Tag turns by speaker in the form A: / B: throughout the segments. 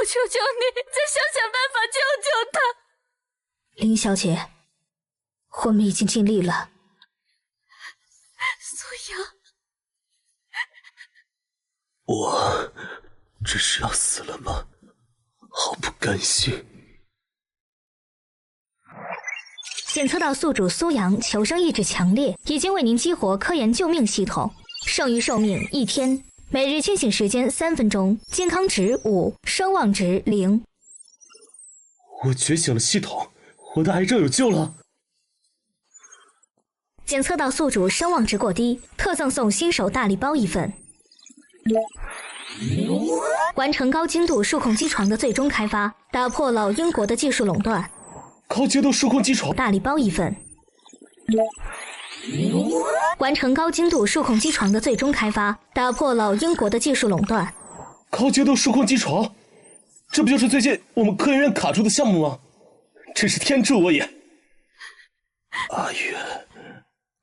A: 求求你，再想办法救救他。
B: 林小姐，我们已经尽力了。
A: 苏阳，
C: 我这是要死了吗？好不甘心。
B: 检测到宿主苏阳求生意志强烈，已经为您激活科研救命系统，剩余寿命1天，每日清醒时间3分钟，健康值5，声望值0。
C: 我觉醒了系统，我的癌症有救了。
B: 检测到宿主声望值过低，特赠送新手大礼包1份。完成高精度数控机床的最终开发，打破了英国的技术垄断。
C: 高精度数控机床
B: 大礼包1份。完成高精度数控机床的最终开发，打破了英国的技术垄断。
C: 高精度数控机床，这不就是最近我们科研院卡住的项目吗？真是天助我也！阿月，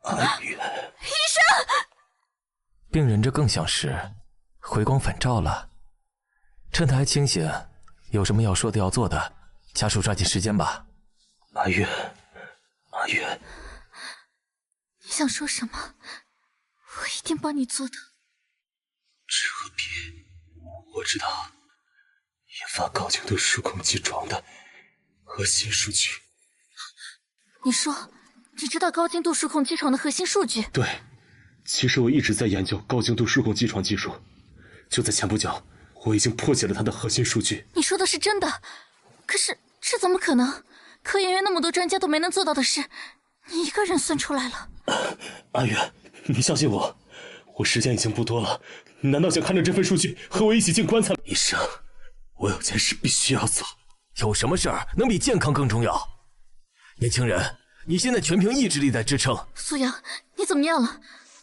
C: 阿月，
A: 医生，
D: 病人这更像是回光返照了。趁他还清醒，有什么要说的要做的，家属抓紧时间吧。
C: 阿月，阿月，
A: 你想说什么？我一定帮你做到。
C: 知和别，我知道研发高精度数控机床的核心数据。
A: 你说，你知道高精度数控机床的核心数据？
C: 对，其实我一直在研究高精度数控机床技术，就在前不久，我已经破解了它的核心数据。
A: 你说的是真的？可是这怎么可能？科研院那么多专家都没能做到的事，你一个人算出来了。
C: 阿月，你相信我，我时间已经不多了，难道想看着这份数据和我一起进棺材？医生，我有件事必须要做。
D: 有什么事儿能比健康更重要？年轻人，你现在全凭意志力在支撑。
A: 苏阳，你怎么样了？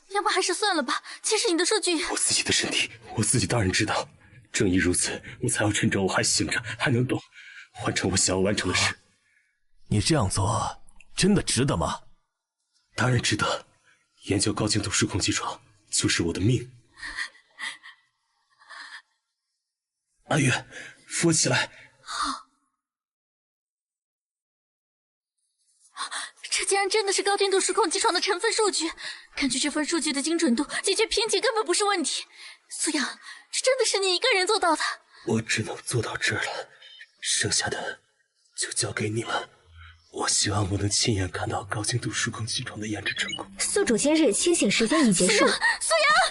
A: 要不还是算了吧。其实你的数据……
C: 我自己的身体，我自己当然知道。正因如此，我才要趁着我还醒着，还能动，完成我想要完成的事。
D: 你这样做真的值得吗？
C: 当然值得。研究高精度数控机床就是我的命。阿月，扶我起来。
A: 好。这竟然真的是高精度数控机床的成分数据，根据这份数据的精准度，解决瓶颈根本不是问题。苏阳，这真的是你一个人做到的？
C: 我只能做到这儿了，剩下的就交给你了。我希望我能亲眼看到高精度数控机床的研制成果。
B: 宿主今日清醒时间已结束。
A: 苏阳，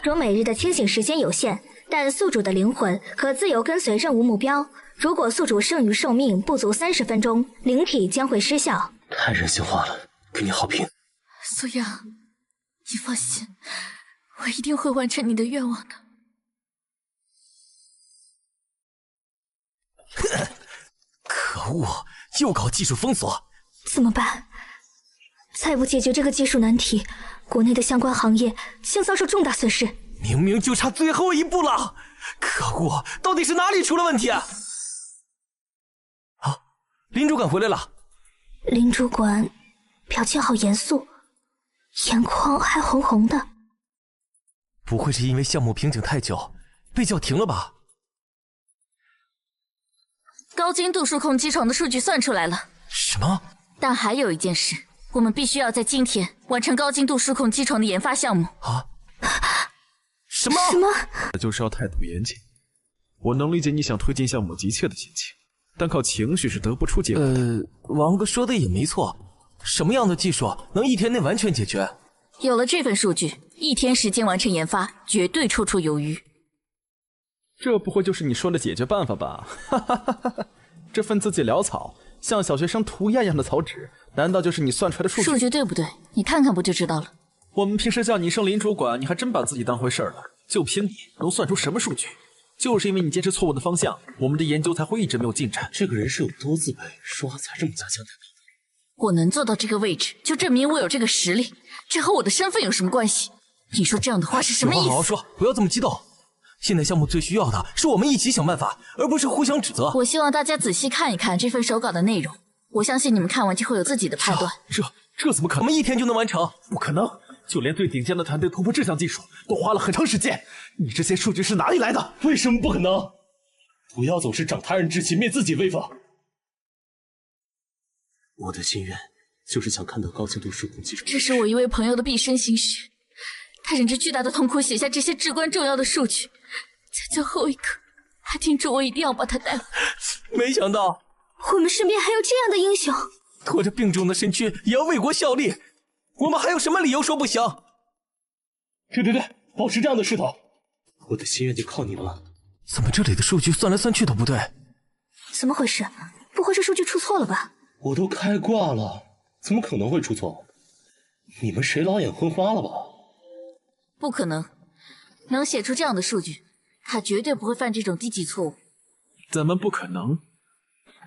B: 若每日的清醒时间有限，但宿主的灵魂可自由跟随任务目标。如果宿主剩余寿命不足30分钟，灵体将会失效。
C: 太人性化了，跟你好拼。
A: 苏阳，你放心，我一定会完成你的愿望的。
D: 可恶，又搞技术封锁。
B: 怎么办？再不解决这个技术难题，国内的相关行业将遭受重大损失。
D: 明明就差最后一步了，可恶，到底是哪里出了问题啊？啊，林主管回来了。
B: 林主管表情好严肃，眼眶还红红的。
D: 不会是因为项目瓶颈太久，被叫停了吧？
A: 高精度数控机床的数据算出来了。
D: 什么？
A: 但还有一件事，我们必须要在今天完成高精度数控机床的研发项目。
D: 啊？什么？
E: 那就是要态度严谨。我能理解你想推进项目急切的心情，但靠情绪是得不出结果的。
D: 王哥说的也没错。什么样的技术能1天内完全解决？
A: 有了这份数据，1天时间完成研发，绝对绰绰有余。
E: 这不会就是你说的解决办法吧？哈哈哈哈！这份字迹潦草，像小学生涂鸦一样的草纸，难道就是你算出来的数据？
A: 数据对不对？你看看不就知道了。
E: 我们平时叫你一声林主管，你还真把自己当回事了。就凭你能算出什么数据？就是因为你坚持错误的方向，我们的研究才会一直没有进展。
C: 这个人是有多自卑，说话才这么夹枪带棒的。
A: 我能做到这个位置，就证明我有这个实力，这和我的身份有什么关系？你说这样的话是什么意思？
D: 好好说，不要这么激动。现在项目最需要的是我们一起想办法，而不是互相指责。
A: 我希望大家仔细看一看这份手稿的内容，我相信你们看完就会有自己的判断。
E: 这怎么可能？
D: 我们1天就能完成？
E: 不可能！就连最顶尖的团队突破这项技术都花了很长时间，你这些数据是哪里来的？
C: 为什么不可能？不要总是长他人志气，灭自己威风。我的心愿就是想看到高精度数控机床。
A: 这是我一位朋友的毕生心血，他忍着巨大的痛苦写下这些至关重要的数据，在最后一刻还叮嘱我一定要把他带回。
D: 没想到
B: 我们身边还有这样的英雄，
D: 拖着病重的身躯也要为国效力，我们还有什么理由说不行？
C: 对，保持这样的势头，我的心愿就靠你们了。
D: 怎么这里的数据算来算去都不对？
B: 怎么回事？不会是数据出错了吧？
C: 我都开挂了，怎么可能会出错？你们谁老眼昏花了吧？
A: 不可能，能写出这样的数据，他绝对不会犯这种低级错误。
F: 怎么不可能？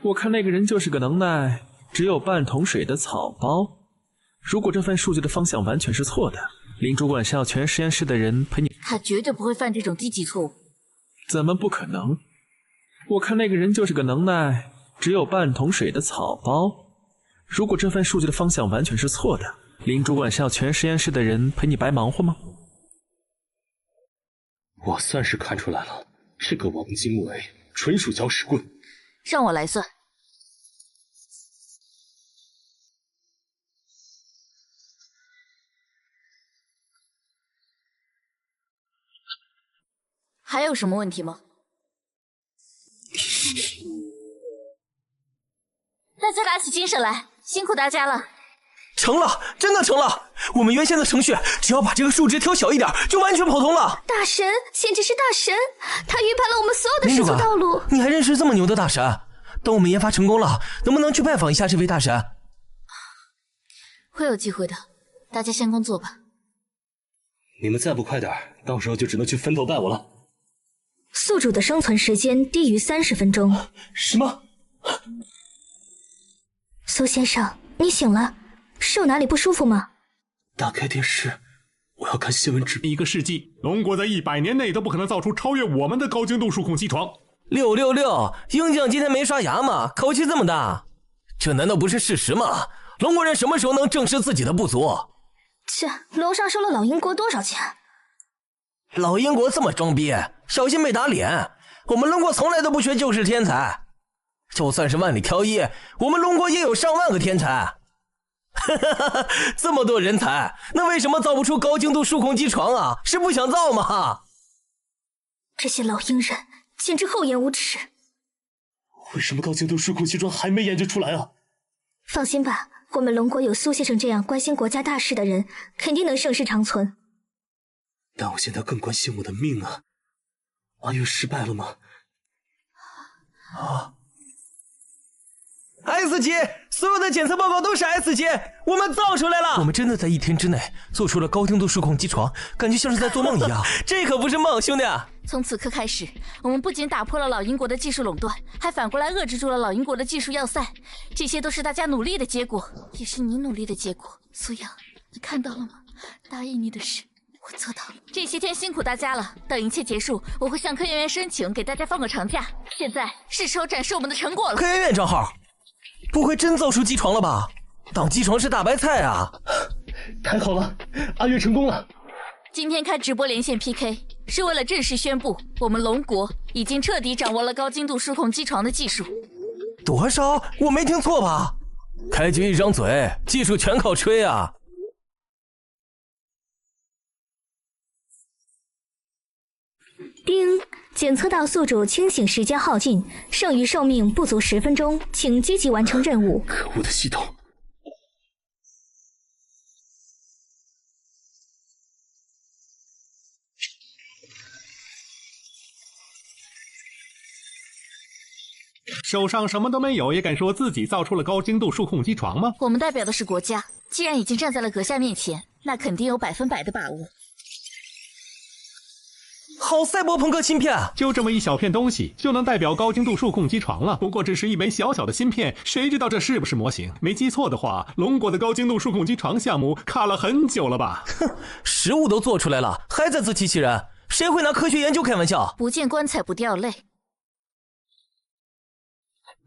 F: 我看那个人就是个能耐只有半桶水的草包。如果这份数据的方向完全是错的，林主管是要全实验室的人陪你。
A: 他绝对不会犯这种低级错误。
F: 怎么不可能？我看那个人就是个能耐只有半桶水的草包。如果这份数据的方向完全是错的，林主管是要全实验室的人陪你白忙活吗？
C: 我算是看出来了，这个王经纬纯属搅屎棍。
A: 让我来算。还有什么问题吗？大家打起精神来，辛苦大家了。
D: 成了，真的成了！我们原先的程序只要把这个数值调小一点，就完全跑通了。
B: 大神，简直是大神！他预判了我们所有的事情道路。
D: 你还认识这么牛的大神？等我们研发成功了，能不能去拜访一下这位大神？
A: 会有机会的，大家先工作吧。
C: 你们再不快点，到时候就只能去分头拜我了。
B: 宿主的生存时间低于30分钟。
C: 什么？
B: 苏先生，你醒了，是有哪里不舒服吗？
C: 打开电视，我要看新闻直播。
G: 1个世纪，龙国在100年内都不可能造出超越我们的高精度数控机床。
D: 666，鹰将今天没刷牙吗？口气这么大，这难道不是事实吗？龙国人什么时候能正视自己的不足？
B: 切，楼上收了老鹰国多少钱？
D: 老鹰国这么装逼，小心被打脸。我们龙国从来都不缺救世天才，就算是万里挑一，我们龙国也有上万个天才。这么多人才，那为什么造不出高精度数控机床啊？是不想造吗？
B: 这些老鹰人简直厚颜无耻！
C: 为什么高精度数控机床还没研究出来啊？
B: 放心吧，我们龙国有苏先生这样关心国家大事的人，肯定能盛世长存。
C: 但我现在更关心我的命啊！阿月失败了吗
D: ？S 级，所有的检测报告都是 S 级，我们造出来了！我们真的在1天之内做出了高精度数控机床，感觉像是在做梦一样。这可不是梦，兄弟！
A: 从此刻开始，我们不仅打破了老鹰国的技术垄断，还反过来遏制住了老鹰国的技术要塞。这些都是大家努力的结果，也是你努力的结果。苏阳，你看到了吗？答应你的事，我做到了。这些天辛苦大家了，等一切结束，我会向科研院申请给大家放个长假。现在是时候展示我们的成果了。
D: 科研院账号，不会真造出机床了吧？当机床是大白菜啊！
C: 太好了，阿月成功了。
A: 今天开直播连线 PK， 是为了正式宣布，我们龙国已经彻底掌握了高精度数控机床的技术。
D: 多少？我没听错吧？开局一张嘴，技术全靠吹啊！
B: 叮，检测到宿主清醒时间耗尽，剩余寿命不足10分钟，请积极完成任务。
C: 可恶的系统！
G: 手上什么都没有，也敢说自己造出了高精度数控机床吗？
A: 我们代表的是国家，既然已经站在了阁下面前，那肯定有100%的把握。
D: 好赛博朋克芯片，
G: 就这么一小片东西，就能代表高精度数控机床了。不过只是一枚小小的芯片，谁知道这是不是模型？没记错的话，龙国的高精度数控机床项目卡了很久了吧？
D: 哼，实物都做出来了，还在自欺欺人？谁会拿科学研究开玩笑？
A: 不见棺材不掉泪。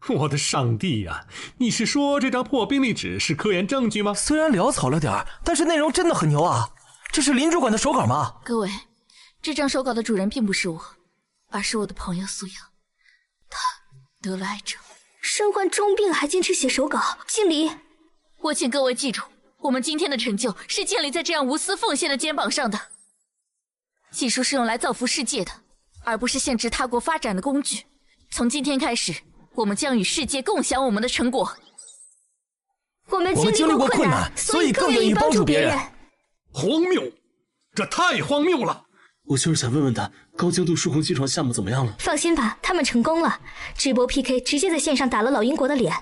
G: 我的上帝呀！你是说这张破病历纸是科研证据吗？
D: 虽然潦草了点，但是内容真的很牛啊！这是林主管的手稿吗？
A: 各位，这张手稿的主人并不是我，而是我的朋友苏阳。得了癌症，
B: 身患重病还坚持写手稿，经理，
A: 我请各位记住，我们今天的成就是建立在这样无私奉献的肩膀上的。技术是用来造福世界的，而不是限制他国发展的工具。从今天开始，我们将与世界共享我们的成果。
B: 我们经历过困难，所以更愿意帮助别人。
G: 荒谬！这太荒谬了！
C: 我就是想问问他，高精度数控机床项目怎么样了？
B: 放心吧，他们成功了，直播 PK 直接在线上打了老英国的脸。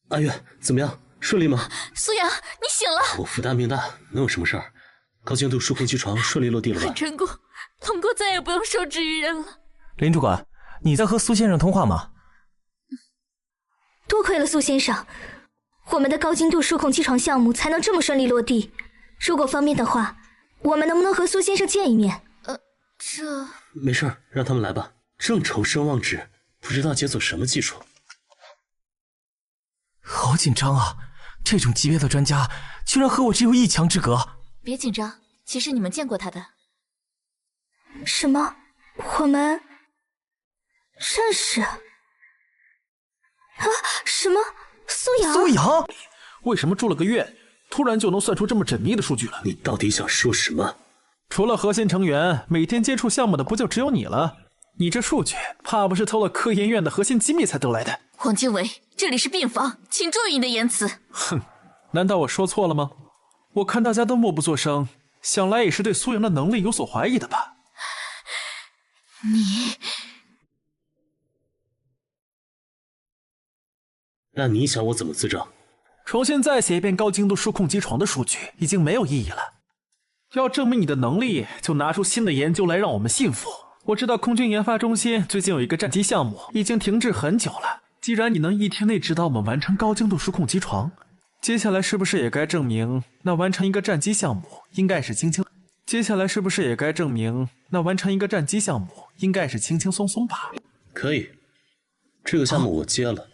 C: 阿月，怎么样？顺利吗？
A: 苏阳，你醒了！
C: 我福大命大，能有什么事儿？高精度数控机床顺利落地了吧？
A: 很成功，龙国再也不用受制于人了。
D: 林主管，你在和苏先生通话吗？
B: 多亏了苏先生，我们的高精度数控机床项目才能这么顺利落地。如果方便的话，我们能不能和苏先生见一面？
A: 这
C: 没事，让他们来吧。正愁声望纸，不知道解锁什么技术。
D: 好紧张啊！这种级别的专家，居然和我只有一墙之隔。
A: 别紧张，其实你们见过他的。
B: 什么？我们认识？啊？什么？苏阳？
D: 苏阳？
E: 为什么住了个院，突然就能算出这么缜密的数据了？
C: 你到底想说什么？
E: 除了核心成员，每天接触项目的不就只有你了？你这数据，怕不是偷了科研院的核心机密才得来的？
A: 黄经纬，这里是病房，请注意你的言辞。
E: 哼，难道我说错了吗？我看大家都默不作声，想来也是对苏阳的能力有所怀疑的吧？
C: 那你想我怎么自证？
E: 重新再写一遍高精度数控机床的数据已经没有意义了。要证明你的能力，就拿出新的研究来让我们信服。我知道空军研发中心最近有一个战机项目已经停滞很久了。既然你能一天内指导我们完成高精度数控机床，接下来是不是也该证明那完成一个战机项目应该是轻轻？接下来是不是也该证明那完成一个战机项目应该是轻轻松松吧？
C: 可以，这个项目我接了。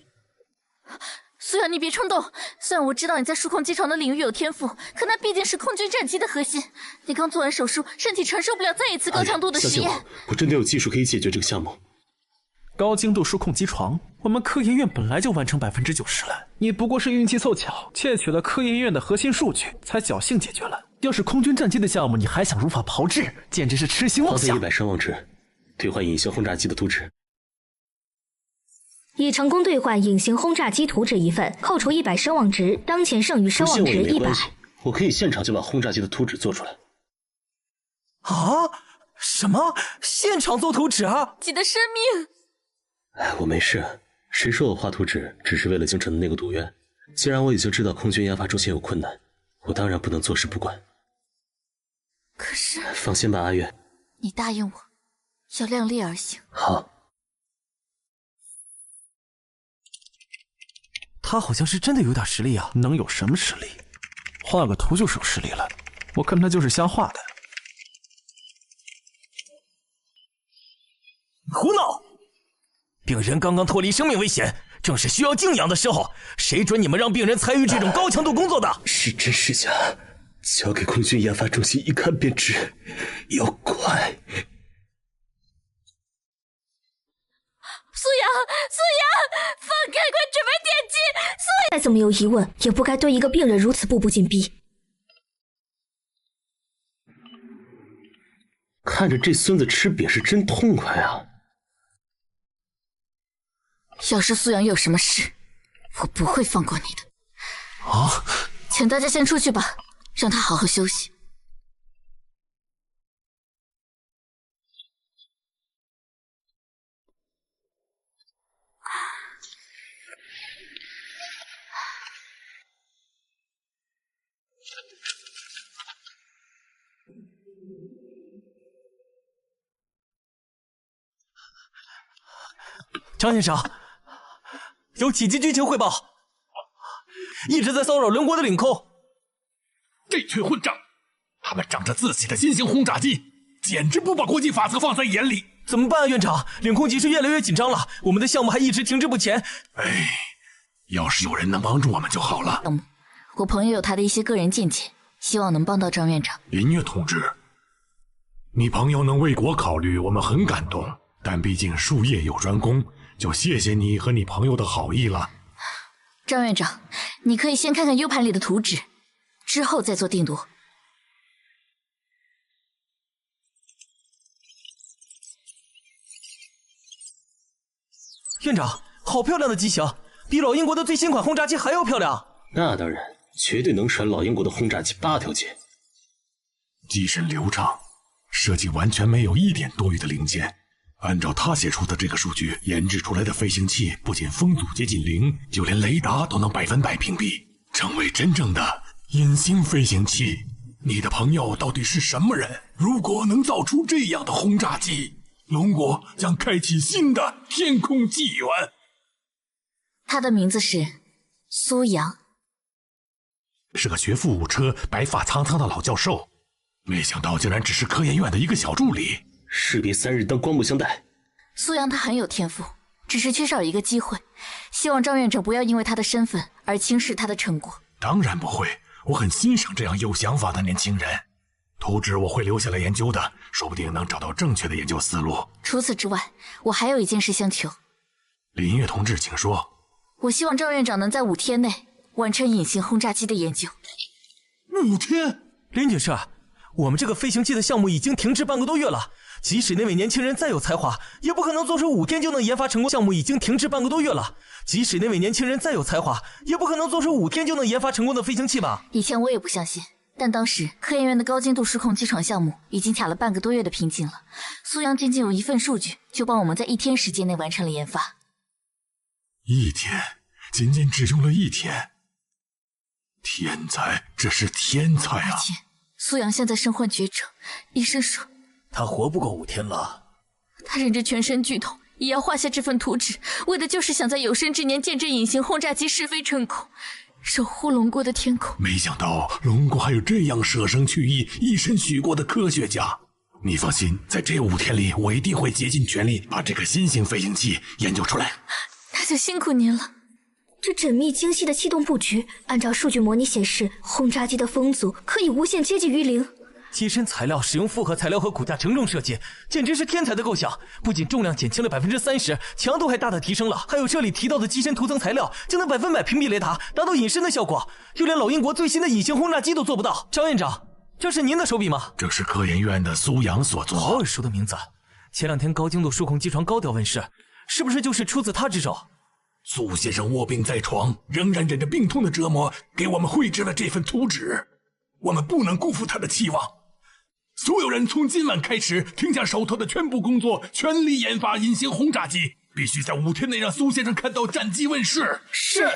A: 苏阳，你别冲动。虽然我知道你在数控机床的领域有天赋，可那毕竟是空军战机的核心。你刚做完手术，身体承受不了再一次高强度的实验。
C: 我真的有技术可以解决这个项目。
E: 高精度数控机床，我们科研院本来就完成90%了，你不过是运气凑巧窃取了科研院的核心数据，才侥幸解决了。要是空军战机的项目，你还想如法炮制，简直是痴心妄想。
C: 花费100声望值，兑换隐形轰炸机的图纸。
B: 已成功兑换隐形轰炸机图纸1份，扣除100声望值，当前剩余声望值100。
C: 我可以现场就把轰炸机的图纸做出来。
D: 啊？什么？现场做图纸啊？
A: 你的生命？
C: 哎，我没事。谁说我画图纸只是为了京城的那个赌院？既然我已经知道空军研发中心有困难，我当然不能坐视不管。
A: 可是……
C: 放心吧，阿月。
A: 你答应我，要量力而行。
C: 好。
E: 他好像是真的有点实力啊，能有什么实力？画个图就是有实力了，我看他就是瞎画的。
D: 胡闹！病人刚刚脱离生命危险，正是需要静养的时候，谁准你们让病人参与这种高强度工作的？
C: 是真是假？交给空军研发中心一看便知。要快！
A: 苏阳，放开，快准备点击！苏阳，
B: 再怎么有疑问，也不该对一个病人如此步步紧逼。
C: 看着这孙子吃瘪是真痛快啊！
A: 要是苏阳有什么事，我不会放过你的。
E: 啊！
A: 请大家先出去吧，让他好好休息。
D: 张先生，有紧急军情汇报，一直在骚扰邻国的领空。
G: 这群混账，他们长着自己的新型轰炸机，简直不把国际法则放在眼里。
D: 怎么办啊，院长？领空局势越来越紧张了，我们的项目还一直停滞不前。
G: 哎，要是有人能帮助我们就好了。
A: 我朋友有他的一些个人见解，希望能帮到张院长。
G: 林月同志，
H: 你朋友能为国考虑，我们很感动。但毕竟术业有专攻，就谢谢你和你朋友的好意了。
A: 张院长，你可以先看看 U 盘里的图纸，之后再做定夺。
D: 院长，好漂亮的机型，比老鹰国的最新款轰炸机还要漂亮。
C: 那当然，绝对能甩老鹰国的轰炸机8条街。
H: 机身流畅，设计完全没有一点多余的零件。按照他写出的这个数据，研制出来的飞行器不仅风阻接近0，就连雷达都能100%屏蔽，成为真正的隐形飞行器。你的朋友到底是什么人？如果能造出这样的轰炸机，龙国将开启新的天空纪元。
A: 他的名字是苏阳，
H: 是个学富五车、白发苍苍的老教授，没想到竟然只是科研院的一个小助理。
C: 士别3日，当刮目相待。
A: 苏阳他很有天赋，只是缺少一个机会。希望张院长不要因为他的身份而轻视他的成果。
H: 当然不会，我很欣赏这样有想法的年轻人。图纸我会留下来研究的，说不定能找到正确的研究思路。
A: 除此之外，我还有一件事相求。
H: 林月同志，请说。
A: 我希望张院长能在5天内完成隐形轰炸机的研究。
H: 5天？
D: 林女士，我们这个飞行器的项目已经停滞半个多月了。即使那位年轻人再有才华，也不可能做出5天就能研发成功。项目已经停滞半个多月了，即使那位年轻人再有才华，也不可能做出5天就能研发成功的飞行器吧？
A: 以前我也不相信，但当时科研院的高精度数控机床项目已经卡了半个多月的瓶颈了。苏阳仅仅有一份数据，就帮我们在1天时间内完成了研发。
H: 1天，仅仅只用了1天。天才，这是天才啊！
A: 而且苏阳现在身患绝症，医生说
D: 他活不过5天了。
A: 他忍着全身剧痛，也要画下这份图纸，为的就是想在有生之年见证隐形轰炸机试飞成功，守护龙国的天空。
H: 没想到龙国还有这样舍生取义、一身许过的科学家。你放心，在这5天里，我一定会竭尽全力把这个新型飞行器研究出来。
A: 那就辛苦您了。
B: 这缜密精细的气动布局，按照数据模拟显示，轰炸机的风阻可以无限接近于0。
D: 机身材料使用复合材料和骨架承重设计，简直是天才的构想。不仅重量减轻了30%，强度还大大提升了。还有这里提到的机身涂层材料，就能100%屏蔽雷达，达到隐身的效果。就连老鹰国最新的隐形轰炸机都做不到。张院长，这是您的手笔吗？
H: 这是科研院的苏阳所作。
D: 好耳熟的名字，前2天高精度数控机床高调问世，是不是就是出自他之手？
H: 苏先生卧病在床，仍然忍着病痛的折磨，给我们绘制了这份图纸。我们不能辜负他的期望。所有人从今晚开始停下手头的全部工作，全力研发隐形轰炸机，必须在5天内让苏先生看到战机问世。
D: 是。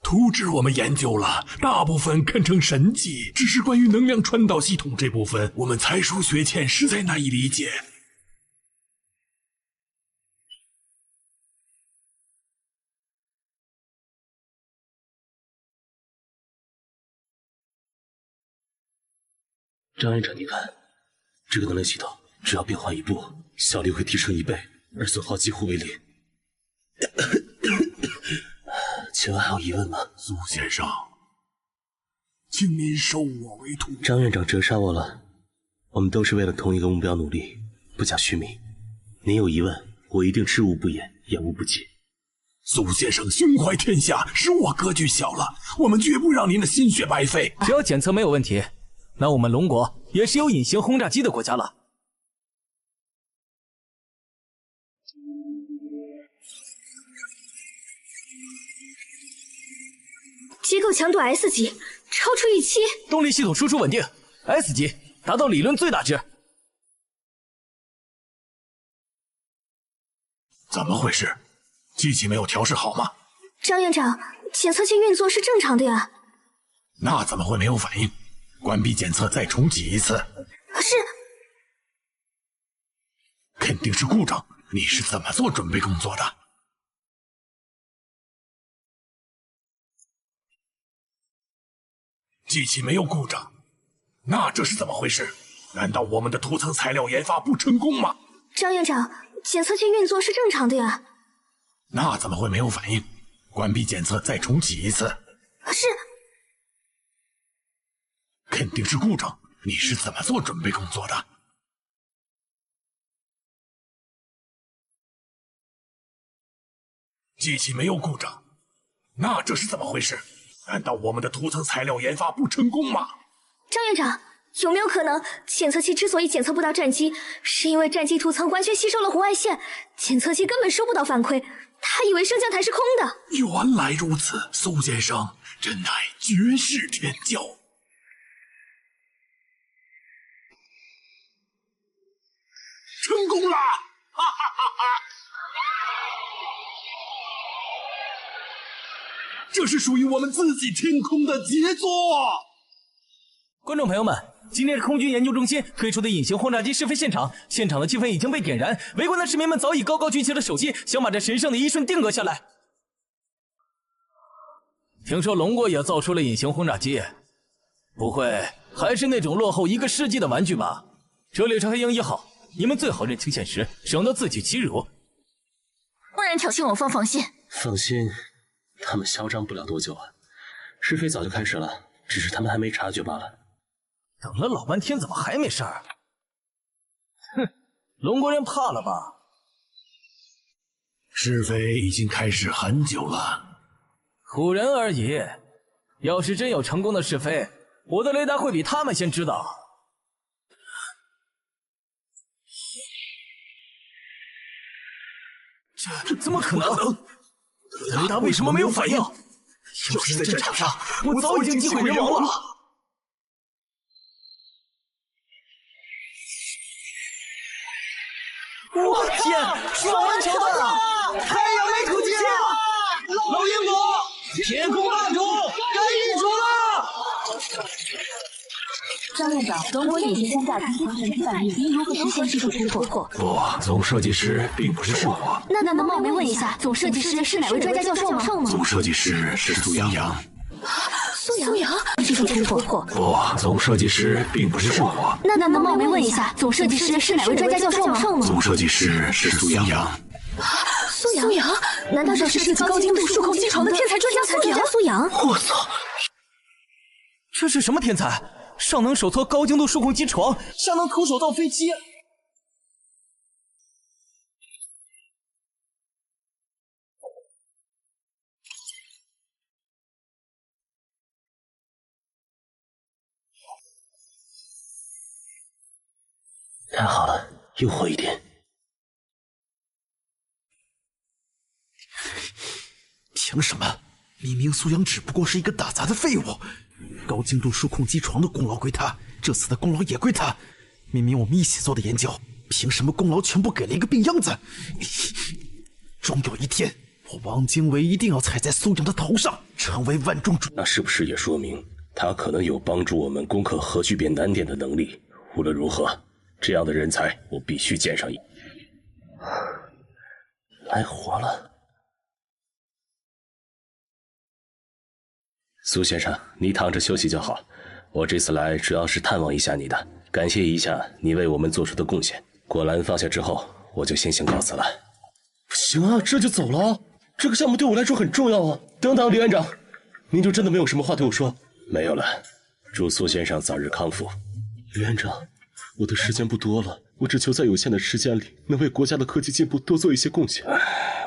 H: 图纸我们研究了，大部分堪称神迹，只是关于能量传导系统这部分，我们才疏学浅，实在难以理解。
C: 张院长，你看，这个能量系统只要变化1步，效率会提升1倍，而损耗几乎为0。请问还有疑问吗？
H: 苏先生，请您收我为徒。
C: 张院长折杀我了，我们都是为了同一个目标努力，不讲虚名。您有疑问，我一定知无不言，言无不尽。
H: 苏先生胸怀天下，是我格局小了，我们绝不让您的心血白费。
D: 只要检测没有问题，那我们龙国也是有隐形轰炸机的国家了。
B: 结构强度 S 级，超出预期。
D: 动力系统输出稳定 ，S 级达到理论最大值。
H: 怎么回事？机器没有调试好吗？
B: 张院长，检测器运作是正常的呀。
H: 那怎么会没有反应？关闭检测，再重启一次。
B: 是。
H: 肯定是故障。你是怎么做准备工作的？机器没有故障，那这是怎么回事？难道我们的涂层材料研发不成功吗？
B: 张院长，检测器运作是正常的呀。
H: 那怎么会没有反应？关闭检测，再重启一次。
B: 是。
H: 肯定是故障。你是怎么做准备工作的？机器没有故障，那这是怎么回事？难道我们的涂层材料研发不成功吗？
B: 张院长，有没有可能检测器之所以检测不到战机，是因为战机涂层完全吸收了红外线，检测器根本收不到反馈，他以为升降台是空的。
H: 原来如此，苏先生真乃绝世天骄。成功了！哈哈哈哈！这是属于我们自己天空的杰作。
D: 观众朋友们，今天是空军研究中心推出的隐形轰炸机试飞现场，现场的气氛已经被点燃，围观的市民们早已高高举起了手机，想把这神圣的一瞬定格下来。听说龙国也造出了隐形轰炸机，不会还是那种落后1个世纪的玩具吧？这里是黑鹰1号，你们最好认清现实，省得自取其辱。
A: 公然挑衅我方防线！
C: 放心，他们嚣张不了多久啊！试飞早就开始了，只是他们还没察觉罢了。
D: 等了老半天，怎么还没事儿？哼，龙国人怕了吧？
H: 试飞已经开始很久了。
D: 唬人而已。要是真有成功的试飞，我的雷达会比他们先知道。这怎么可能？雷达为什么没有反应？要是在战场上，我早已经击毁人王了。我天，双纹球弹啊！太阳没出击了！老鹰国，天空霸主该易主了！
B: 张院长，龙国隐形轰炸机前期反应，您如何实现技术突破？
H: 不，总设计师并不是我。
B: 那能冒昧问一下，总设计师是哪位专家教授吗？
H: 总设计师是苏阳。
B: 苏阳，技术突破。
H: 不，总设计师并不是我。
B: 那能冒昧问一下，总设计师是哪位专家教授吗？
H: 总设计师是苏阳。
B: 苏阳？难道这是设计高精度数控机床的天才专家苏阳？
D: 我操！这是什么天才？上能手操高精度数控机床，下能徒手造飞机。
C: 太好了，诱惑一点。
E: 凭什么？明明苏阳只不过是一个打杂的废物，高精度数控机床的功劳归他，这次的功劳也归他。明明我们一起做的研究，凭什么功劳全部给了一个病秧子？终有一天，我汪精卫一定要踩在苏阳的头上，成为万众瞩。
C: 那是不是也说明他可能有帮助我们攻克核聚变难点的能力？无论如何，这样的人才我必须见上一。来活了。苏先生，你躺着休息就好。我这次来主要是探望一下你的，感谢一下你为我们做出的贡献。果篮放下之后，我就先行告辞了。不行啊，这就走了？这个项目对我来说很重要啊！等等，李院长，您就真的没有什么话对我说？没有了，祝苏先生早日康复。李院长，我的时间不多了，我只求在有限的时间里能为国家的科技进步多做一些贡献。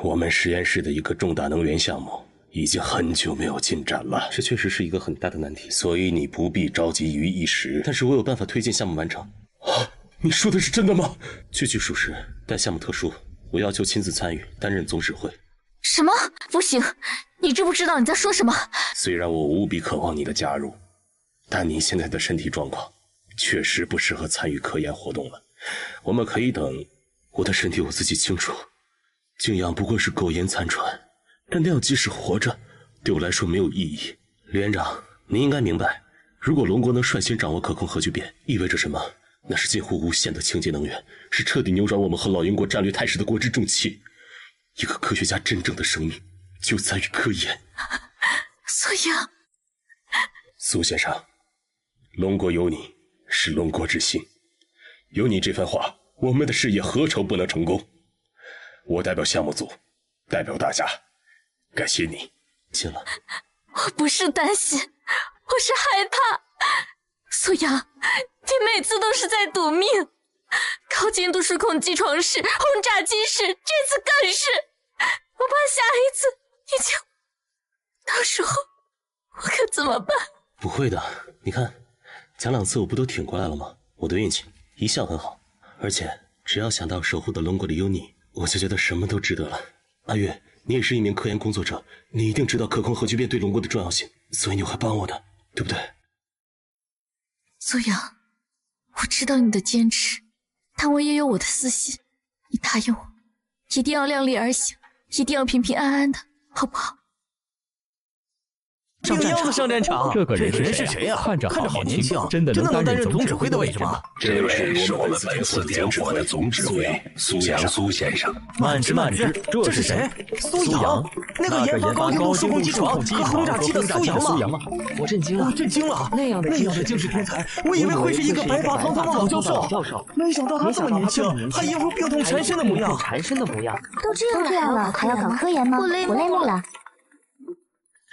C: 我们实验室的一个重大能源项目已经很久没有进展了，这确实是一个很大的难题，所以你不必着急于一时。但是我有办法推进项目完成。啊，你说的是真的吗？句句属实，但项目特殊，我要求亲自参与，担任总指挥。
A: 什么？不行！你知不知道你在说什么？
C: 虽然我无比渴望你的加入，但你现在的身体状况确实不适合参与科研活动了。我们可以等。我的身体我自己清楚，静养不过是苟延残喘。但那样即使活着，对我来说没有意义。李院长，您应该明白，如果龙国能率先掌握可控核聚变，意味着什么？那是近乎无限的清洁能源，是彻底扭转我们和老鹰国战略态势的国之重器。一个科学家真正的生命就在于科研。
A: 苏阳，
C: 苏先生，龙国有你，是龙国之幸。有你这番话，我们的事业何愁不能成功？我代表项目组，代表大家。感谢你，进了。
A: 我不是担心，我是害怕。苏阳，你每次都是在赌命。高精度数控机床室、轰炸机室，这次更是。怕下一次你就……到时候我可怎么办？
C: 不会的，你看，前2次我不都挺过来了吗？我的运气一向很好，而且只要想到守护的龙国里有你，我就觉得什么都值得了。阿月，你也是一名科研工作者，你一定知道可控核聚变对龙国的重要性，所以你会帮我的，对不对？
A: 苏阳，我知道你的坚持，但我也有我的私心。你答应我，一定要量力而行，一定要平平安安的，好不好？
D: 上战场，
F: 这个人
D: 是谁呀？
F: 看着
D: 好年轻，
F: 真的能
D: 担任总指挥的位置吗？
H: 这位是我们本次点火的总指挥苏阳苏先生。
D: 慢支，这是谁？苏阳，那个研发高精度数控机床和轰炸机的苏阳吗？
I: 我震惊了，那样的
D: 惊世天才，我以为会是一个白发苍苍的老教授，没想到他这么年轻，还一副病痛缠身的模样。
B: 都这样了，还要搞科研吗？不累目了。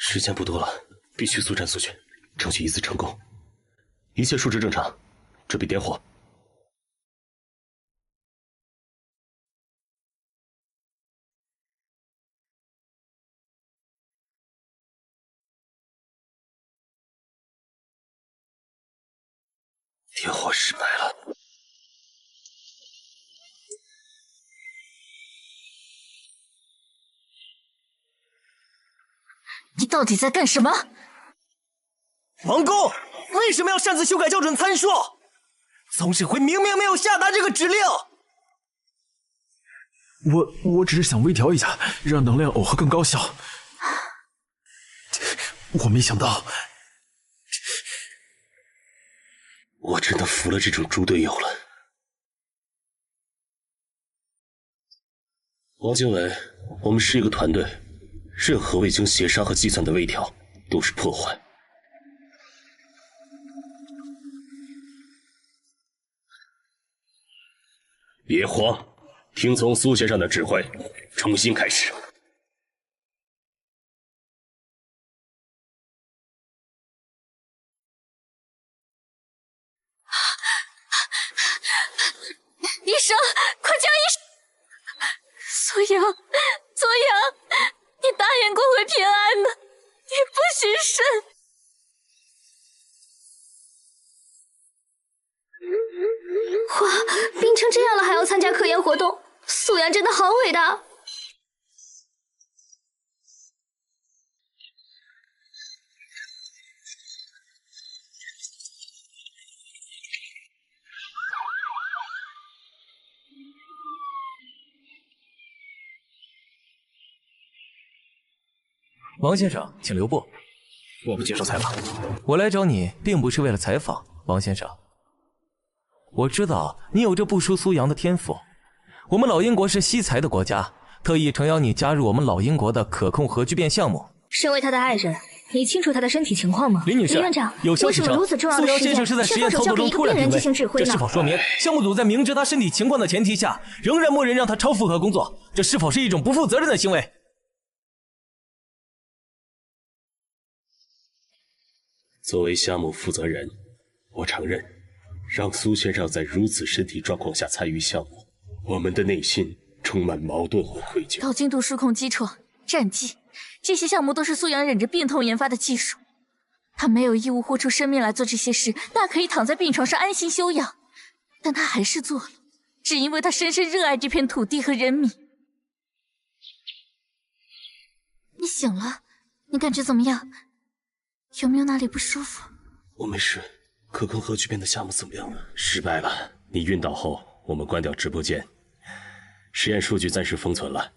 C: 时间不多了，必须速战速决，争取一次成功。一切数值正常，准备点火。点火失败了。
A: 你到底在干什么？
D: 王宫为什么要擅自修改校准参数？总指挥明明没有下达这个指令。
F: 我只是想微调一下，让能量耦合更高效。我没想到，
C: 我真的服了这种猪队友了。王经纬，我们是一个团队。任何未经协商和计算的微调都是破坏。别慌，听从苏先生的指挥，重新开始。
A: 医生，快叫医生！苏阳，你答应过会平安的，你不许慎。
B: 哇，病成这样了还要参加科研活动，苏阳真的好伟大。
D: 王先生，请留步。
F: 我不接受采访。
D: 我来找你并不是为了采访，王先生。我知道你有着不输苏阳的天赋。我们老英国是惜才的国家，特意诚邀你加入我们老英国的可控核聚变项目。
B: 身为他的爱人，你清楚他的身体情况吗？
D: 林女士，
B: 林院长，
D: 有消息称苏阳先生是在实验操作中突然病危，这是否说明项目组在明知他身体情况的前提下，仍然默认让他超负荷工作？这是否是一种不负责任的行为？
C: 作为项目负责人，我承认，让苏先生在如此身体状况下参与项目，我们的内心充满矛盾和愧疚。
A: 高精度数控机床、战机，这些项目都是苏阳忍着病痛研发的技术。他没有义务豁出生命来做这些事，大可以躺在病床上安心休养，但他还是做了，只因为他深深热爱这片土地和人民。你醒了，你感觉怎么样？有没有哪里不舒服？
C: 我没事。可控核聚变的项目怎么样了？失败了。你晕倒后，我们关掉直播间，实验数据暂时封存了。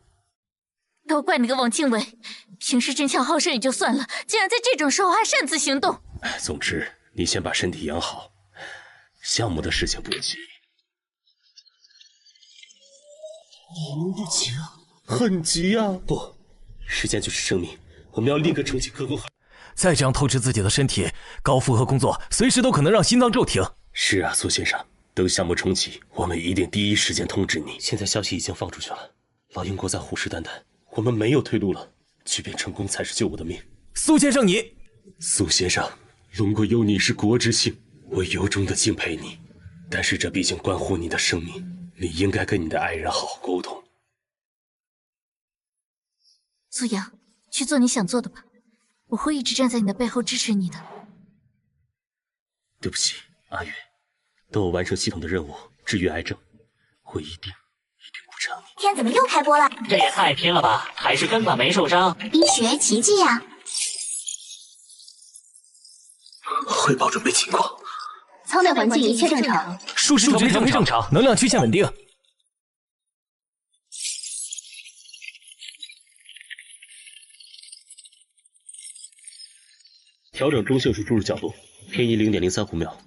A: 都怪你个王经纬，平时争强好胜也就算了，竟然在这种时候还擅自行动。
C: 总之，你先把身体养好，项目的事情不急。不急啊，很急啊！不，时间就是生命，我们要立刻重启可控核。
D: 再这样透支自己的身体，高负荷工作随时都可能让心脏骤停。
C: 是啊，苏先生，等项目重启，我们一定第一时间通知你。现在消息已经放出去了，老英国在虎视眈眈，我们没有退路了。聚变成功才是救我的命。
D: 苏先生，你……
C: 苏先生，龙国有你是国之幸，我由衷的敬佩你，但是这毕竟关乎你的生命，你应该跟你的爱人好好沟通。
A: 苏阳，去做你想做的吧，我会一直站在你的背后支持你的。
C: 对不起，阿月，等我完成系统的任务，治愈癌症，我一定补偿你。
B: 天怎么又开播了？
J: 这也太拼了吧！还是根本没受伤，
B: 医学奇迹呀！
C: 汇报准备情况。
B: 舱内环境一切正常，
D: 数值调为正常，能量曲线稳定。
C: 调整中性数注入角度，偏移0.03毫秒。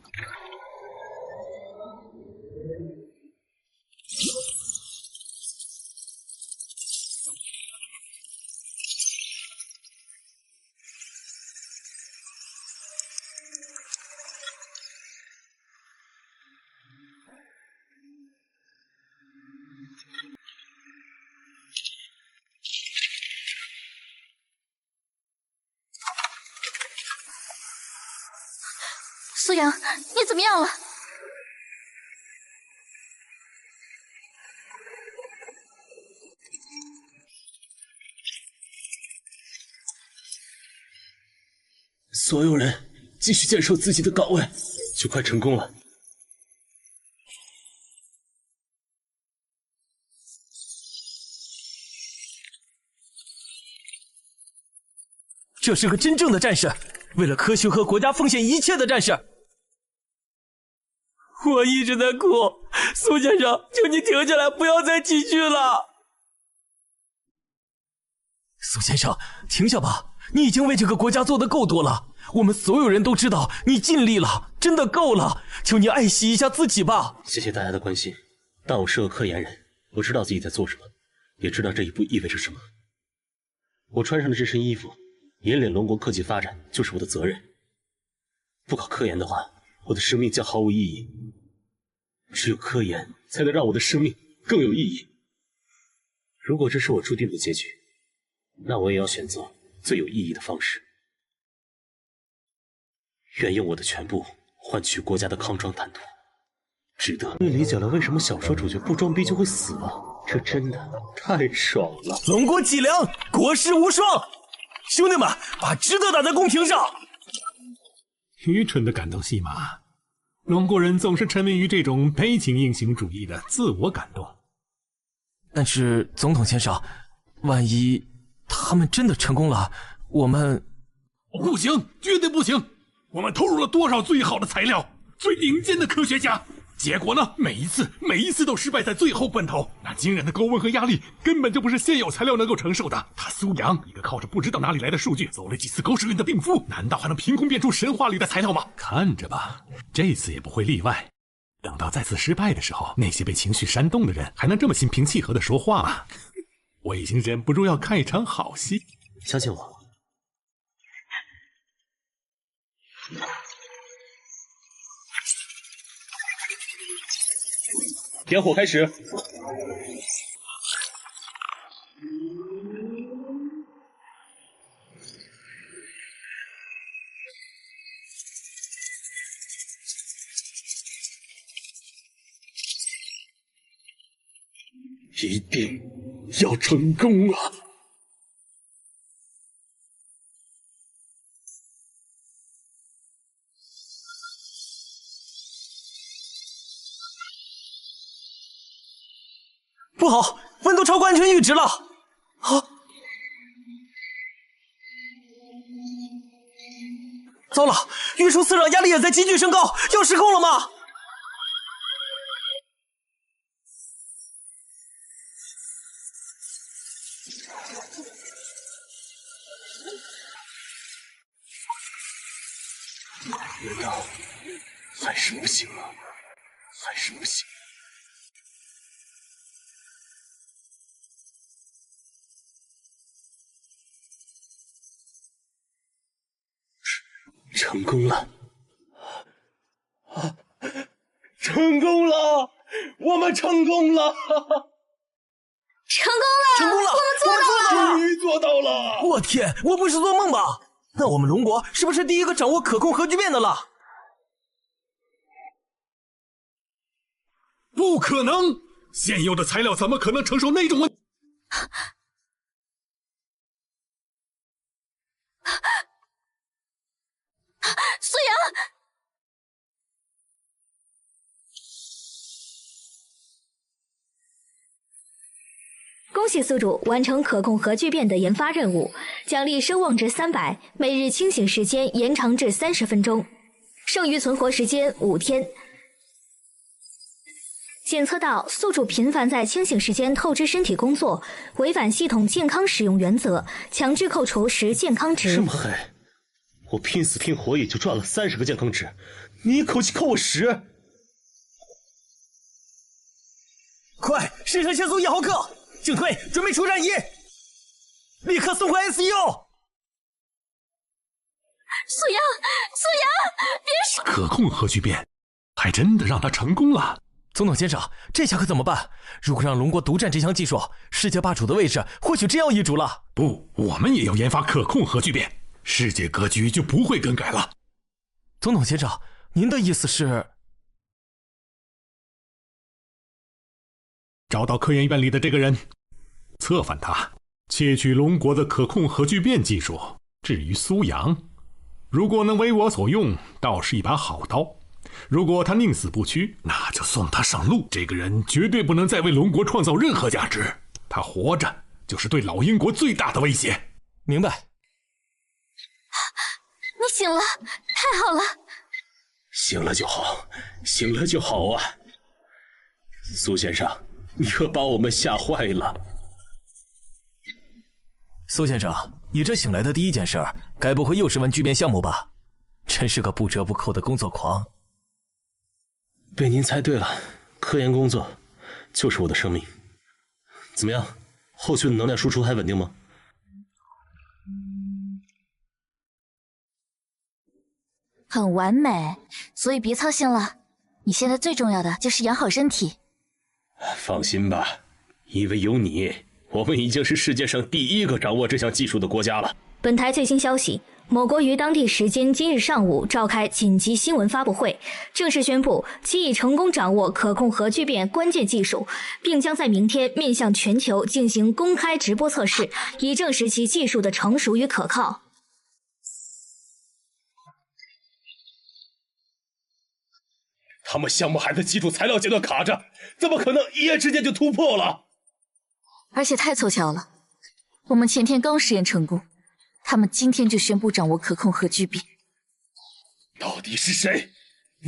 A: 苏阳，你怎么样了？
C: 所有人继续坚守自己的岗位，就快成功了。
D: 这是个真正的战士，为了科学和国家奉献一切的战士。我一直在哭，苏先生，求你停下来，不要再继续了。苏先生，停下吧，你已经为这个国家做得够多了，我们所有人都知道你尽力了，真的够了，求你爱惜一下自己吧。
C: 谢谢大家的关心，但我是个科研人，我知道自己在做什么，也知道这一步意味着什么。我穿上了这身衣服，引领龙国科技发展就是我的责任。不搞科研的话，我的生命将毫无意义。只有科研才能让我的生命更有意义。如果这是我注定的结局，那我也要选择最有意义的方式。愿用我的全部换取国家的康庄坦途，值得。你理解了为什么小说主角不装逼就会死了，这真的太爽了。
D: 龙国脊梁，国士无双，兄弟们，把值得打在公屏上。
G: 愚蠢的感动戏码，龙国人总是沉迷于这种悲情英雄主义的自我感动。
D: 但是总统先生，万一他们真的成功了，我们……
H: 不行，绝对不行！我们投入了多少最好的材料，最顶尖的科学家，结果呢？每一次都失败在最后关头。那惊人的高温和压力根本就不是现有材料能够承受的。他苏阳一个靠着不知道哪里来的数据走了几次狗屎运的病夫，难道还能凭空变出神话里的材料吗？
G: 看着吧，这次也不会例外。等到再次失败的时候，那些被情绪煽动的人还能这么心平气和地说话吗？我已经忍不住要看一场好戏。
C: 相信我。点火开始。一定要成功啊！
D: 不好，温度超过安全阈值了！啊！糟了，运输磁场压力也在急剧升高，要失控了吗？
C: 难道还是不行吗？还是不行。成功了！成功了！我们成功了！
B: 成功了！
D: 成功了！
B: 我们做到了！
H: 终于做到了！
D: 我天，我不是做梦吧？那我们龙国是不是第一个掌握可控核聚变的了？
H: 不可能！现有的材料怎么可能承受那种温？
B: 恭喜宿主完成可控核聚变的研发任务，奖励声望值300，每日清醒时间延长至30分钟，剩余存活时间5天。检测到宿主频繁在清醒时间透支身体工作，违反系统健康使用原则，强制扣除10健康值。
C: 这么黑，我拼死拼活也就赚了30个健康值，你一口气扣我10。
D: 快，试车先送1号客，敬退，准备出战役，立刻送回 ICU。
A: 苏阳，别说。
H: 可控核聚变，还真的让他成功了。
D: 总统先生，这下可怎么办？如果让龙国独占这项技术，世界霸主的位置或许真要易主了。
H: 不，我们也要研发可控核聚变，世界格局就不会更改了。
D: 总统先生，您的意思是？
H: 找到科研院里的这个人，策反他，窃取龙国的可控核聚变技术。至于苏阳，如果能为我所用，倒是一把好刀。如果他宁死不屈，那就送他上路。这个人绝对不能再为龙国创造任何价值，他活着就是对老鹰国最大的威胁。
D: 明白。
A: 你醒了，太好了。
C: 醒了就好，醒了就好啊！苏先生，你可把我们吓坏了。
D: 苏先生，你这醒来的第一件事，该不会又是问聚变项目吧？真是个不折不扣的工作狂。
C: 被您猜对了，科研工作就是我的生命。怎么样，后续的能量输出还稳定吗？
A: 很完美，所以别操心了。你现在最重要的就是养好身体。
C: 放心吧，因为有你，我们已经是世界上第1个掌握这项技术的国家了。
B: 本台最新消息，某国于当地时间今日上午召开紧急新闻发布会，正式宣布其已成功掌握可控核聚变关键技术，并将在明天面向全球进行公开直播测试，以证实其技术的成熟与可靠。
C: 他们项目还在基础材料阶段卡着，怎么可能一夜之间就突破了？
A: 而且太凑巧了，我们前天刚实验成功，他们今天就宣布掌握可控核聚变。
C: 到底是谁？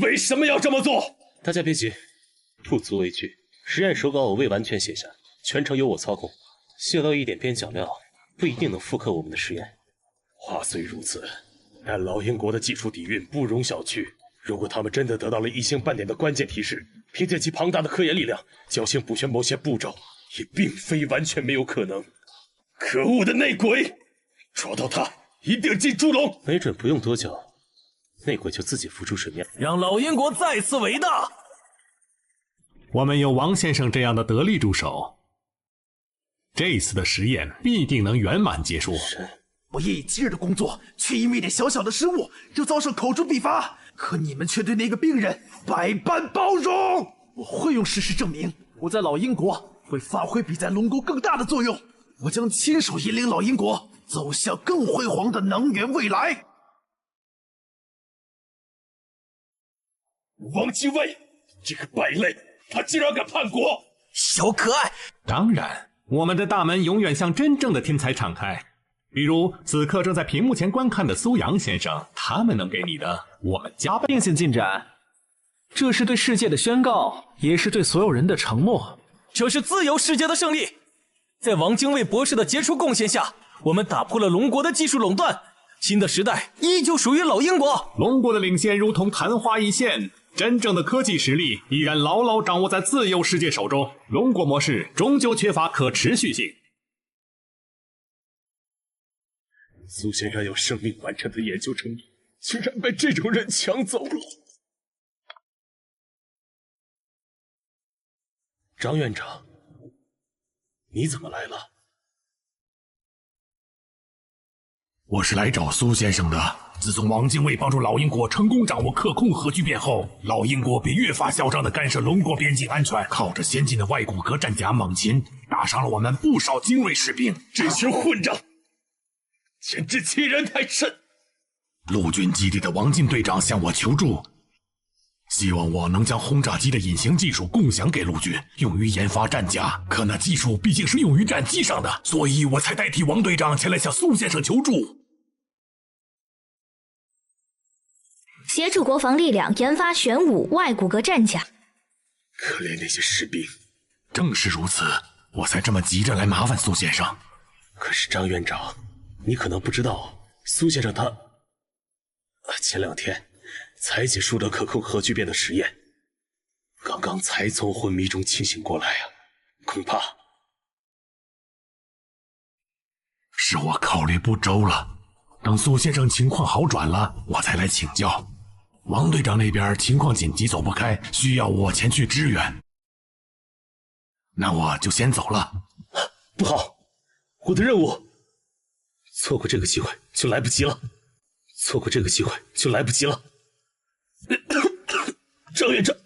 C: 为什么要这么做？大家别急，不足为惧。实验手稿我未完全写下，全程由我操控，泄露一点边角料，不一定能复刻我们的实验。话虽如此，但老鹰国的技术底蕴不容小觑。如果他们真的得到了1星半点的关键提示，凭借其庞大的科研力量，侥幸补全某些步骤，也并非完全没有可能。可恶的内鬼，抓到他，一定进猪笼。没准不用多久，内鬼就自己浮出水面，
D: 让老鹰国再次伟大。
H: 我们有王先生这样的得力助手，这次的实验必定能圆满结束。
K: 我夜以继日的工作，却因为一点小小的失误就遭受口诛笔伐。可你们却对那个病人百般包容。我会用事实证明，我在老鹰国会发挥比在龙国更大的作用。我将亲手引领老鹰国走向更辉煌的能源未来。
C: 王继卫，这个败类，他竟然敢叛国！
D: 小可爱，
G: 当然，我们的大门永远向真正的天才敞开。比如此刻正在屏幕前观看的苏阳先生，他们能给你的，我们加倍。
E: 并行进展，这是对世界的宣告，也是对所有人的承诺。
D: 这是自由世界的胜利。在王精卫博士的杰出贡献下，我们打破了龙国的技术垄断，新的时代依旧属于老鹰国。
G: 龙国的领先如同昙花一现，真正的科技实力依然牢牢掌握在自由世界手中。龙国模式终究缺乏可持续性。
C: 苏先生有生命完成的研究成果，居然被这种人抢走了。张院长，你怎么来了？
H: 我是来找苏先生的。自从王精卫帮助老鹰国成功掌握可控核聚变后，老鹰国便越发嚣张地干涉龙国边境安全，靠着先进的外骨骼战甲猛禽，打伤了我们不少精锐士兵。
C: 这群混账，简直欺人太甚！
H: 陆军基地的王进队长向我求助，希望我能将轰炸机的隐形技术共享给陆军，用于研发战甲。可那技术毕竟是用于战机上的，所以我才代替王队长前来向苏先生求助，
B: 协助国防力量研发玄武外骨骼战甲。
H: 可怜那些士兵。正是如此，我才这么急着来麻烦苏先生。
C: 可是张院长，你可能不知道，苏先生他前2天才结束了可控核聚变的实验，刚刚才从昏迷中清醒过来啊，恐怕
H: 是我考虑不周了。等苏先生情况好转了，我才来请教。王队长那边情况紧急，走不开，需要我前去支援。那我就先走了。
C: 不好，我的任务，错过这个机会就来不及了，错过这个机会就来不及了。张院长，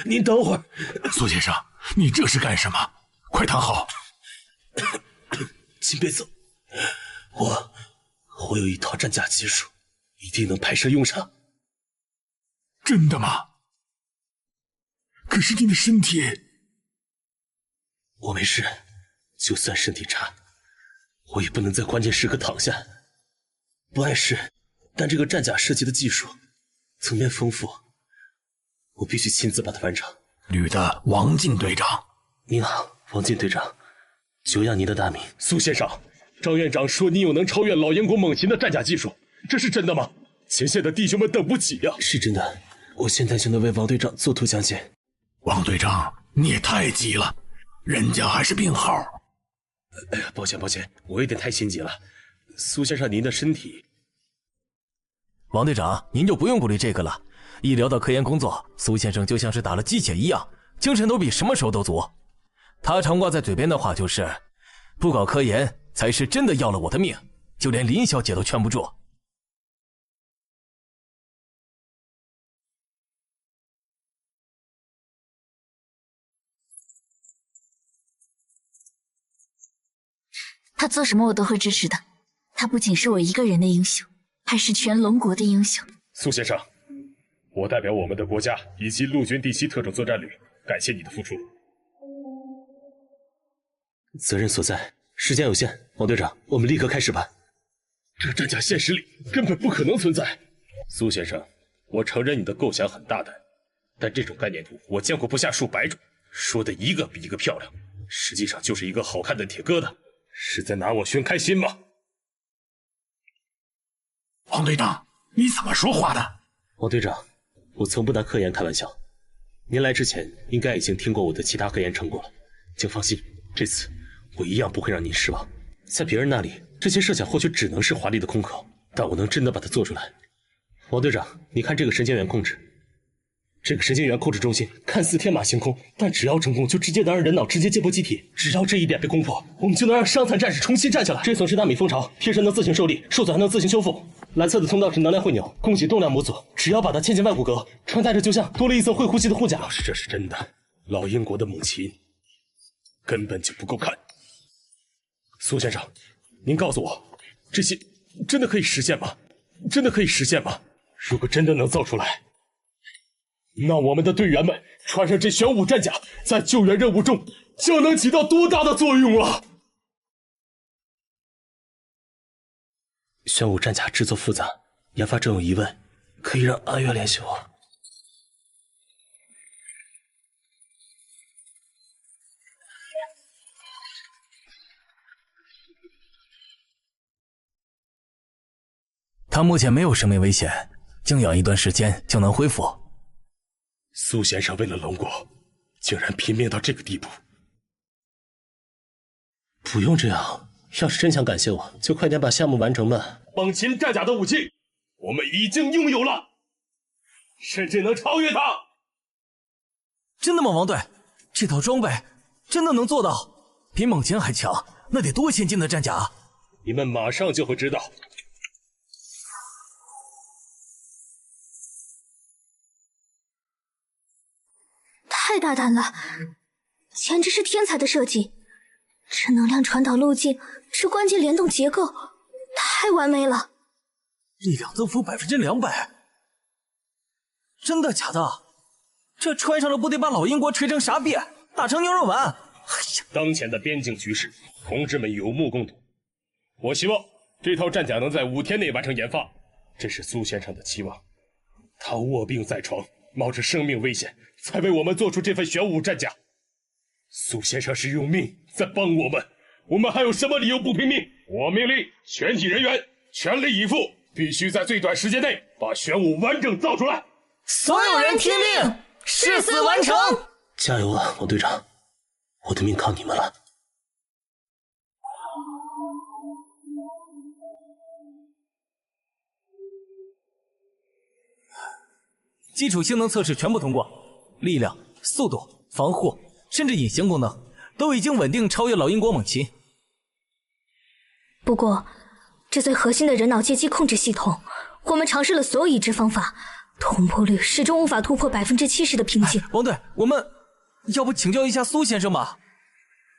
C: 您等会儿。
H: 苏先生，你这是干什么？快躺好。
C: 请别走，我有一套战甲技术，一定能派上用场。
H: 真的吗？可是你的身体……
C: 我没事，就算身体差，我也不能在关键时刻躺下。不碍事，但这个战甲设计的技术层面丰富，我必须亲自把它完成。
H: 旅的王进队长，
C: 您好，王进队长，久仰您的大名。苏先生，张院长说你有能超越老燕国猛禽的战甲技术，这是真的吗？前线的弟兄们等不起呀！是真的，我现在就能为王队长做图讲解。
H: 王队长，你也太急了，人家还是病号。
C: 哎呀，抱歉，我有点太心急了。苏先生，您的身体……
D: 王队长，您就不用顾虑这个了。一聊到科研工作，苏先生就像是打了鸡血一样，精神都比什么时候都足。他常挂在嘴边的话就是：不搞科研才是真的要了我的命，就连林小姐都劝不住。
A: 他做什么我都会支持的。他不仅是我一个人的英雄，还是全龙国的英雄。
C: 苏先生，我代表我们的国家以及陆军第7特种作战旅，感谢你的付出。责任所在，时间有限，王队长，我们立刻开始吧。这战甲现实里根本不可能存在。苏先生，我承认你的构想很大胆，但这种概念图我见过不下数百种，说的一个比一个漂亮，实际上就是一个好看的铁疙瘩，是在拿我寻开心吗？
H: 王队长，你怎么说话的？
C: 王队长，我从不拿科研开玩笑。您来之前应该已经听过我的其他科研成果了，请放心，这次我一样不会让您失望。在别人那里，这些设想或许只能是华丽的空口，但我能真的把它做出来。王队长，你看这个神经元控制，这个神经元控制中心看似天马行空，但只要成功，就直接能让人脑直接接驳机体。只要这一点被攻破，我们就能让伤残战士重新站起来。这层是纳米蜂巢，贴身能自行受力，受损还能自行修复。蓝色的通道是能量汇钮，供给动量模组。只要把它嵌进外骨骼，穿戴着就像多了一层会呼吸的护甲。要是这是真的，老英国的猛禽根本就不够看。苏先生，您告诉我，这些真的可以实现吗？真的可以实现吗？如果真的能造出来，那我们的队员们穿上这玄武战甲，在救援任务中将能起到多大的作用啊！玄武战甲制作复杂，研发中有疑问，可以让阿月联系我。
D: 他目前没有生命危险，静养一段时间就能恢复。
C: 苏先生为了龙国，竟然拼命到这个地步。不用这样，要是真想感谢我，就快点把项目完成吧。猛禽战甲的武器，我们已经拥有了，甚至能超越它。
D: 真的吗，王队？这套装备真的能做到？比猛禽还强，那得多先进的战甲啊！
C: 你们马上就会知道。
B: 太大胆了，简直是天才的设计！这能量传导路径，这关键联动结构，太完美了。
D: 力量增幅200%，真的假的？这穿上了不得把老英国锤成啥逼，打成牛肉丸？哎呀！
C: 当前的边境局势，同志们有目共睹。我希望这套战甲能在5天内完成研发，这是苏先生的期望。他卧病在床，冒着生命危险，才为我们做出这份玄武战甲。苏先生是用命在帮我们，我们还有什么理由不拼命？我命令全体人员全力以赴，必须在最短时间内把玄武完整造出来。
D: 所有人听令，誓死完成！
C: 加油啊，王队长！我的命靠你们了。
D: 基础性能测试全部通过，力量、速度、防护，甚至隐形功能都已经稳定超越老英国猛禽。
B: 不过，这最核心的人脑接机控制系统，我们尝试了所有已知方法，同步率始终无法突破70%的瓶颈。
D: 王队，我们要不请教一下苏先生吧？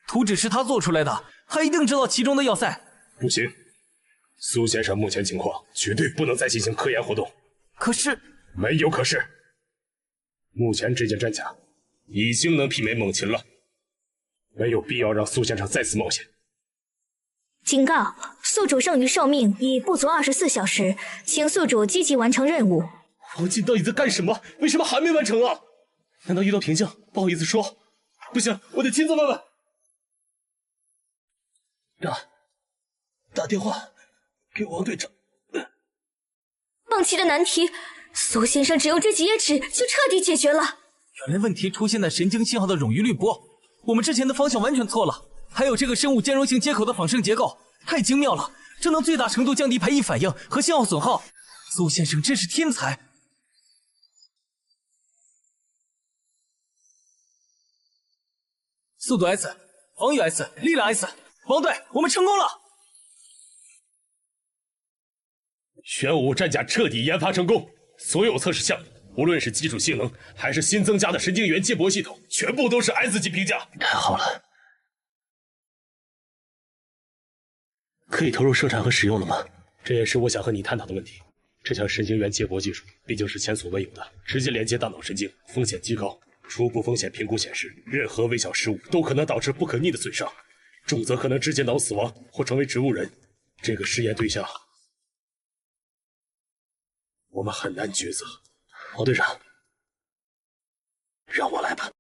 D: 图纸是他做出来的，他一定知道其中的要塞。
C: 不行，苏先生目前情况绝对不能再进行科研活动。
D: 可是，
C: 没有可是。目前这件战甲已经能媲美猛禽了，没有必要让苏先生再次冒险。
B: 警告：宿主剩余寿命已不足24小时，请宿主积极完成任务。
C: 王进到底在干什么？为什么还没完成啊？难道遇到瓶颈不好意思说？不行，我得亲自问问。打电话给王队长。
B: 放弃的难题，苏先生只用这几页纸就彻底解决了。
D: 原来问题出现在神经信号的冗余滤波，我们之前的方向完全错了。还有这个生物兼容性接口的仿生结构，太精妙了，这能最大程度降低排异反应和信号损耗。苏先生真是天才。速度 S， 防御 S， 力量 S， 王队，我们成功了！
C: 玄武战甲彻底研发成功，所有测试项目，无论是基础性能还是新增加的神经元接驳系统，全部都是 S 级评价。太好了，可以投入生产和使用了吗？这也是我想和你探讨的问题。这项神经元接驳技术毕竟是前所未有的，直接连接大脑神经，风险极高。初步风险评估显示，任何微小失误都可能导致不可逆的损伤，重则可能直接脑死亡或成为植物人。这个实验对象，我们很难抉择。王队长，让我来吧。